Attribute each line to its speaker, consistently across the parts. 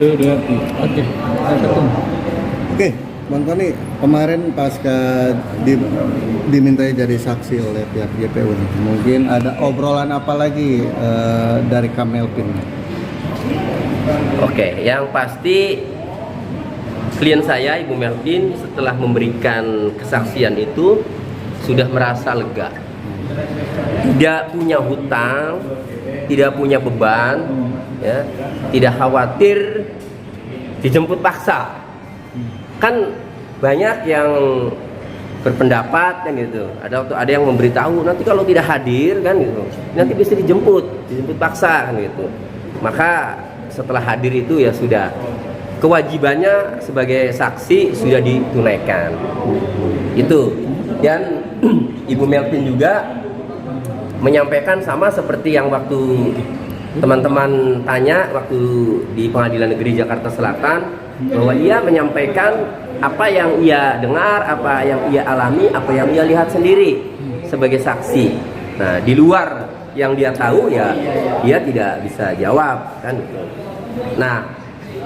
Speaker 1: Dua, tiga. Oke, saya ketemu.
Speaker 2: Oke, Bang Tony, kemarin pasca dimintai jadi saksi oleh pihak JPU nih, mungkin ada obrolan apa lagi dari Kamelvin?
Speaker 3: Oke, yang pasti klien saya, Ibu Melvin, setelah memberikan kesaksian itu sudah merasa lega. Tidak punya hutang, tidak punya beban, ya, tidak khawatir dijemput paksa. Kan banyak yang berpendapat kan gitu. Ada yang memberitahu nanti kalau tidak hadir kan gitu, nanti bisa dijemput paksa kan gitu. Maka setelah hadir itu ya sudah, kewajibannya sebagai saksi sudah ditunaikan. Itu. Dan Ibu Melvin juga menyampaikan sama seperti yang waktu teman-teman tanya waktu di Pengadilan Negeri Jakarta Selatan, bahwa ia menyampaikan apa yang ia dengar, apa yang ia alami, apa yang ia lihat sendiri sebagai saksi. Nah, di luar yang dia tahu ya dia tidak bisa jawab kan. Nah,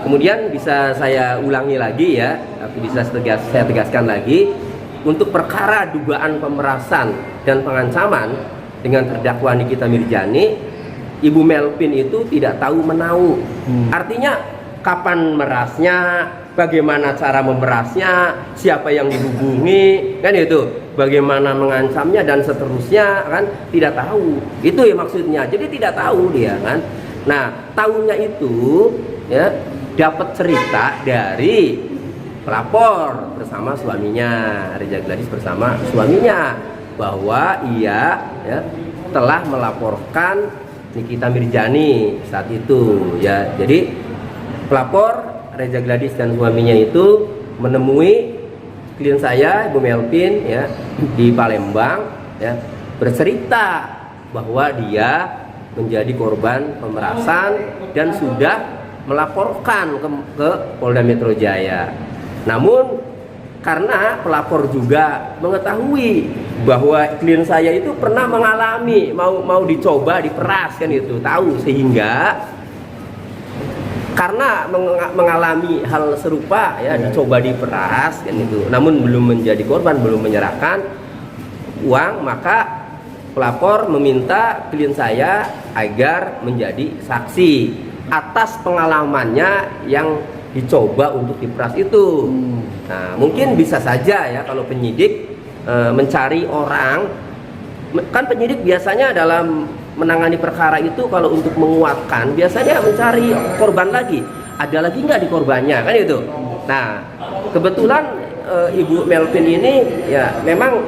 Speaker 3: kemudian bisa saya ulangi lagi ya, tapi bisa saya tegaskan lagi, untuk perkara dugaan pemerasan dan pengancaman dengan terdakwa Nikita Mirzani, Ibu Melvin itu tidak tahu menahu. Artinya kapan merasnya, bagaimana cara memerasnya, siapa yang dihubungi, kan itu, bagaimana mengancamnya dan seterusnya, kan tidak tahu. Itu ya maksudnya. Jadi tidak tahu dia kan. Nah, tahunya itu ya dapat cerita dari pelapor bersama suaminya, Reza Gladys bersama suaminya, bahwa ia ya telah melaporkan Nikita Mirzani saat itu ya. Jadi pelapor Reza Gladys dan suaminya itu menemui klien saya, Ibu Melvin ya, di Palembang ya, bercerita bahwa dia menjadi korban pemerasan dan sudah melaporkan ke Polda Metro Jaya. Namun karena pelapor juga mengetahui bahwa klien saya itu pernah mengalami mau dicoba diperas kan itu, tahu, sehingga karena mengalami hal serupa ya, dicoba diperas kan itu, namun belum menjadi korban, belum menyerahkan uang, maka pelapor meminta klien saya agar menjadi saksi atas pengalamannya yang dicoba untuk diperas itu. Nah, mungkin bisa saja ya kalau penyidik mencari orang, kan penyidik biasanya dalam menangani perkara itu kalau untuk menguatkan biasanya mencari korban lagi, ada lagi nggak di korbannya kan itu. Nah, kebetulan Ibu Melvin ini ya memang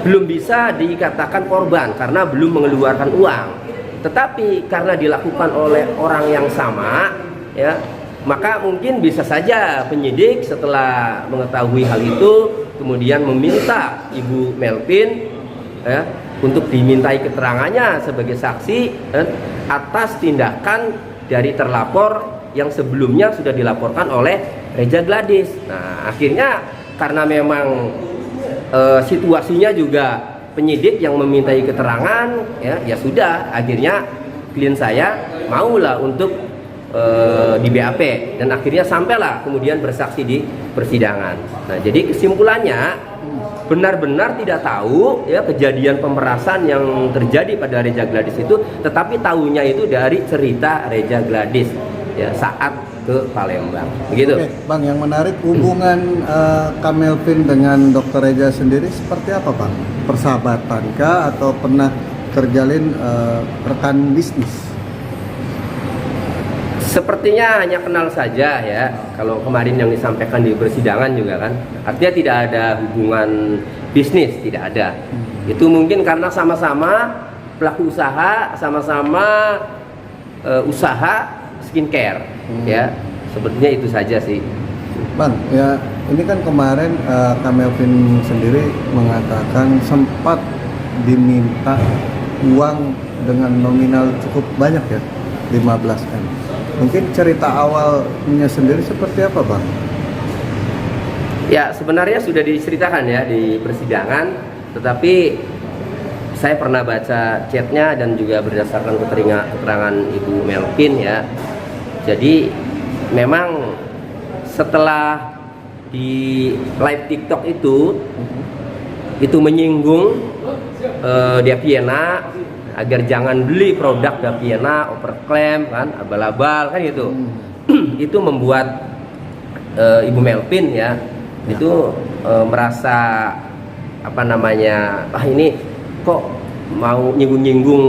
Speaker 3: belum bisa dikatakan korban karena belum mengeluarkan uang, tetapi karena dilakukan oleh orang yang sama ya, maka mungkin bisa saja penyidik setelah mengetahui hal itu kemudian meminta Ibu Melvin ya, untuk dimintai keterangannya sebagai saksi atas tindakan dari terlapor yang sebelumnya sudah dilaporkan oleh Reza Gladys. Nah, akhirnya karena memang situasinya juga penyidik yang memintai keterangan ya sudah, akhirnya klien saya maulah untuk di BAP dan akhirnya sampailah kemudian bersaksi di persidangan. Nah, jadi kesimpulannya benar-benar tidak tahu ya kejadian pemerasan yang terjadi pada Reza Gladys itu, tetapi tahunya itu dari cerita Reza Gladys ya saat ke Palembang. Begitu.
Speaker 2: Oke, Bang, yang menarik hubungan Kamelvin dengan Dr. Reza sendiri seperti apa, Bang? Persahabatankah atau pernah terjalin rekan bisnis?
Speaker 3: Sepertinya hanya kenal saja ya. Kalau kemarin yang disampaikan di persidangan juga kan, artinya tidak ada hubungan bisnis, tidak ada. Itu mungkin karena sama-sama pelaku usaha, sama-sama usaha skincare ya. Sepertinya itu saja sih.
Speaker 2: Bang, ya ini kan kemarin Kamelvin sendiri mengatakan sempat diminta uang dengan nominal cukup banyak ya, 15M. Mungkin cerita awalnya sendiri seperti apa, Bang?
Speaker 3: Ya, sebenarnya sudah diceritakan ya di persidangan, tetapi saya pernah baca chatnya dan juga berdasarkan keterangan Ibu Melvin ya. Jadi memang setelah di live TikTok itu menyinggung Deviena agar jangan beli produk Deviena, overclaim kan, abal-abal kan gitu. Itu membuat Ibu Melvin ya itu merasa apa namanya, ini kok mau nyinggung-nyinggung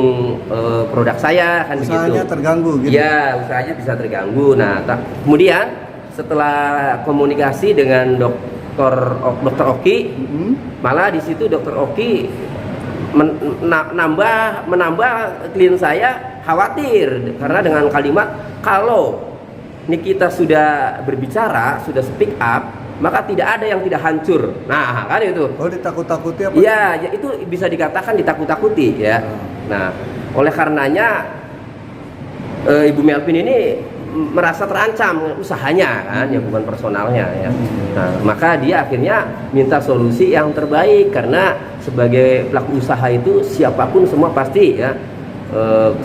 Speaker 3: produk saya kan,
Speaker 2: usahanya
Speaker 3: begitu.
Speaker 2: terganggu gitu.
Speaker 3: Ya, usahanya bisa terganggu. Nah, kemudian setelah komunikasi dengan dokter Oki, malah di situ dokter Oki menambah klien saya khawatir karena dengan kalimat kalau Nikita sudah berbicara, sudah speak up, maka tidak ada yang tidak hancur. Nah, kan itu.
Speaker 2: Oh, ditakut-takuti apa?
Speaker 3: Iya, ya, itu bisa dikatakan ditakut-takuti ya. Nah, oleh karenanya Ibu Melvin ini merasa terancam usahanya kan, ya bukan personalnya ya. Nah, maka dia akhirnya minta solusi yang terbaik karena sebagai pelaku usaha itu siapapun semua pasti ya.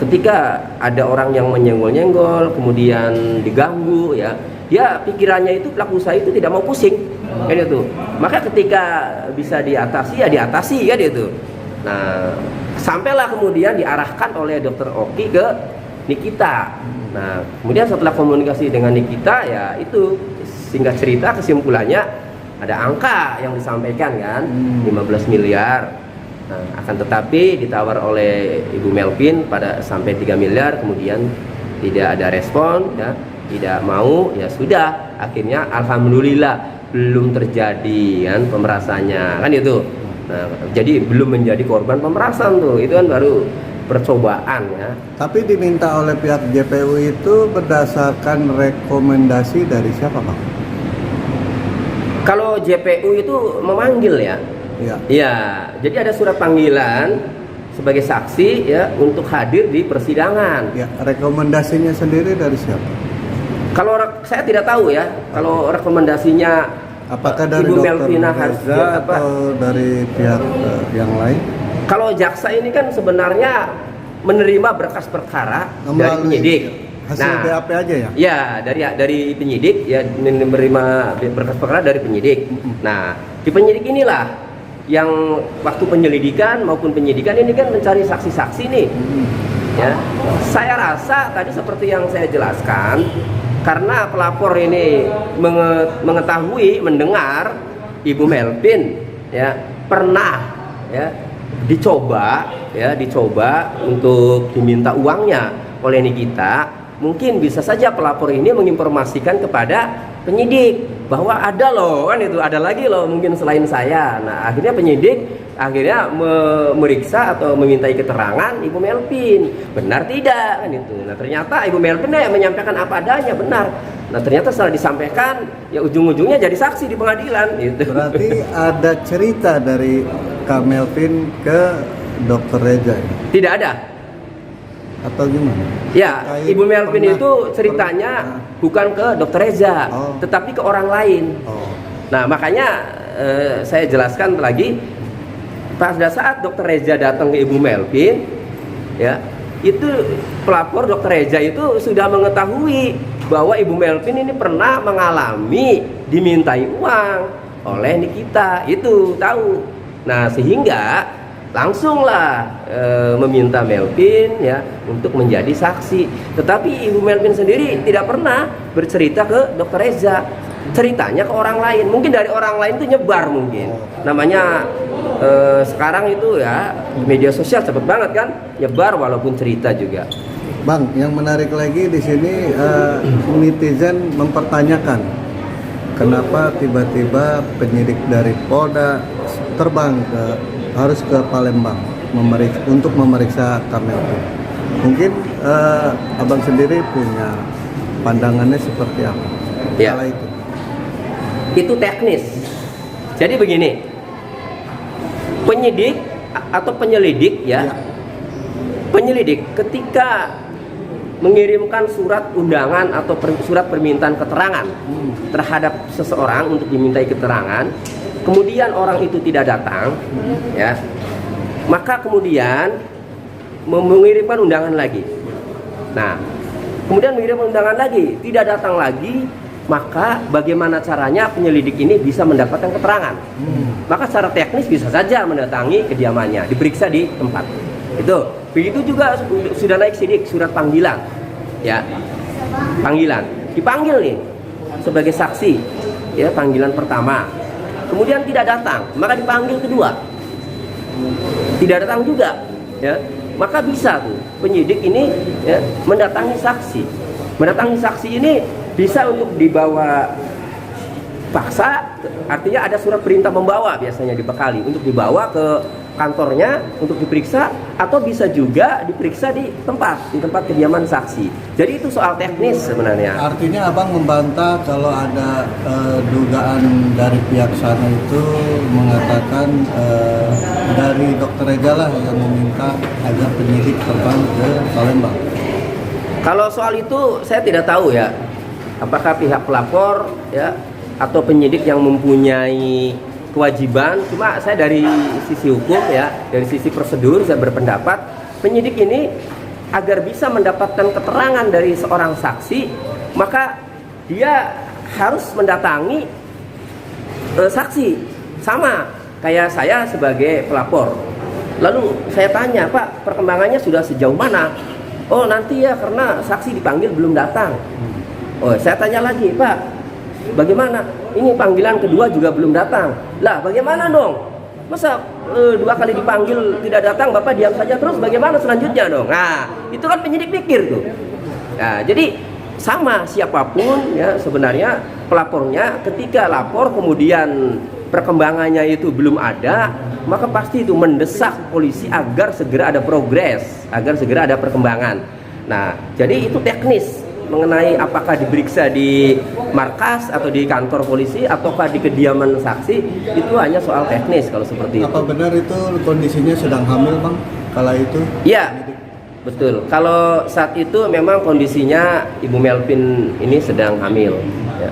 Speaker 3: Ketika ada orang yang menyenggol-nyenggol, kemudian diganggu ya, dia pikirannya itu pelaku usaha itu tidak mau pusing, kan itu. Maka ketika bisa diatasi ya diatasi kan itu. Nah, sampailah kemudian diarahkan oleh dokter Oki ke Nikita. Nah, kemudian setelah komunikasi dengan Nikita ya itu singkat cerita kesimpulannya ada angka yang disampaikan kan, 15 miliar. Nah, akan tetapi ditawar oleh Ibu Melvin pada sampai 3 miliar, kemudian tidak ada respon ya, tidak mau, ya sudah, akhirnya alhamdulillah belum terjadi kan pemerasannya kan itu. Nah, jadi belum menjadi korban pemerasan tuh, itu kan baru percobaan ya.
Speaker 2: Tapi diminta oleh pihak JPU itu berdasarkan rekomendasi dari siapa, Pak?
Speaker 3: Kalau JPU itu memanggil ya.
Speaker 2: Iya.
Speaker 3: Ya, jadi ada surat panggilan sebagai saksi ya untuk hadir di persidangan.
Speaker 2: Ya, rekomendasinya sendiri dari siapa?
Speaker 3: Kalau saya tidak tahu ya, kalau rekomendasinya
Speaker 2: apakah dari
Speaker 3: Ibu
Speaker 2: Dokter
Speaker 3: Melvina
Speaker 2: Reza atau dari pihak yang lain?
Speaker 3: Kalau jaksa ini kan sebenarnya menerima berkas perkara dari penyidik.
Speaker 2: Hasil BAP aja ya?
Speaker 3: Ya, dari penyidik ya, menerima berkas perkara dari penyidik. Nah, di penyidik inilah yang waktu penyelidikan maupun penyidikan ini kan mencari saksi-saksi nih. Ya, saya rasa tadi seperti yang saya jelaskan, karena pelapor ini mengetahui, mendengar Ibu Melvin ya pernah ya dicoba untuk diminta uangnya oleh Nikita, mungkin bisa saja pelapor ini menginformasikan kepada penyidik bahwa ada loh kan itu, ada lagi loh mungkin selain saya. Nah, akhirnya penyidik memeriksa atau memintai keterangan Ibu Melvin, benar tidak kan itu. Nah, ternyata Ibu Melvin yang menyampaikan apa adanya, benar. Nah, ternyata setelah disampaikan ya ujung-ujungnya jadi saksi di pengadilan gitu.
Speaker 2: Berarti ada cerita dari Kak Melvin ke Dokter Reza ya?
Speaker 3: Tidak ada.
Speaker 2: Atau gimana?
Speaker 3: Ya, Ibu Melvin itu ceritanya bukan ke Dokter Reza, tetapi ke orang lain. Nah, makanya saya jelaskan lagi, pada saat Dokter Reza datang ke Ibu Melvin, ya itu pelapor Dokter Reza itu sudah mengetahui bahwa Ibu Melvin ini pernah mengalami dimintai uang oleh Nikita, itu tahu. Nah, sehingga langsunglah meminta Melvin ya untuk menjadi saksi. Tetapi Ibu Melvin sendiri tidak pernah bercerita ke Dokter Reza, ceritanya ke orang lain. Mungkin dari orang lain itu nyebar mungkin. Namanya sekarang itu ya media sosial cepet banget kan, nyebar walaupun cerita juga.
Speaker 2: Bang, yang menarik lagi di sini netizen mempertanyakan kenapa tiba-tiba penyidik dari Polda terbang harus ke Palembang untuk memeriksa Kak Melvin. Mungkin abang sendiri punya pandangannya seperti apa?
Speaker 3: Ya.
Speaker 2: Kala
Speaker 3: Itu teknis. Jadi begini, penyidik atau penyelidik ya. Penyelidik ketika mengirimkan surat undangan atau surat permintaan keterangan terhadap seseorang untuk dimintai keterangan, kemudian orang itu tidak datang, ya, maka kemudian mengirimkan undangan lagi. Nah, kemudian mengirim undangan lagi, tidak datang lagi, maka bagaimana caranya penyelidik ini bisa mendapatkan keterangan? Maka secara teknis bisa saja mendatangi kediamannya, diperiksa di tempat. Itu. Begitu juga sudah naik sidik, surat panggilan, ya, panggilan, dipanggil nih sebagai saksi, ya, panggilan pertama. Kemudian tidak datang, maka dipanggil kedua, tidak datang juga, ya, maka bisa tuh penyidik ini, ya, mendatangi saksi. Mendatangi saksi ini bisa untuk dibawa paksa, artinya ada surat perintah membawa biasanya dibekali untuk dibawa ke kantornya untuk diperiksa, atau bisa juga diperiksa di tempat kediaman saksi. Jadi itu soal teknis sebenarnya.
Speaker 2: Artinya abang membantah kalau ada dugaan dari pihak sana itu mengatakan dari dokter Ega lah yang meminta agar penyidik terbang ke Palembang.
Speaker 3: Kalau soal itu saya tidak tahu ya, apakah pihak pelapor, ya, atau penyidik yang mempunyai kewajiban. Cuma saya dari sisi hukum, ya, dari sisi prosedur saya berpendapat penyidik ini agar bisa mendapatkan keterangan dari seorang saksi, maka dia harus mendatangi saksi, sama kayak saya sebagai pelapor. Lalu saya tanya, Pak, perkembangannya sudah sejauh mana? Oh, nanti ya, karena saksi dipanggil belum datang. Oh, saya tanya lagi, Pak, bagaimana? Ini panggilan kedua juga belum datang. Lah, bagaimana dong? Masa 2 kali dipanggil tidak datang, Bapak diam saja terus? Bagaimana selanjutnya dong? Nah, itu kan penyidik pikir tuh. Nah, jadi sama siapapun, ya, sebenarnya pelapornya ketika lapor kemudian perkembangannya itu belum ada, maka pasti itu mendesak polisi agar segera ada progres, agar segera ada perkembangan. Nah, jadi itu teknis mengenai apakah diperiksa di markas atau di kantor polisi ataukah di kediaman saksi, itu hanya soal teknis kalau seperti itu.
Speaker 2: Apa benar itu kondisinya sedang hamil, Bang? Kala itu?
Speaker 3: Iya, betul. Kalau saat itu memang kondisinya Ibu Melvin ini sedang hamil, ya.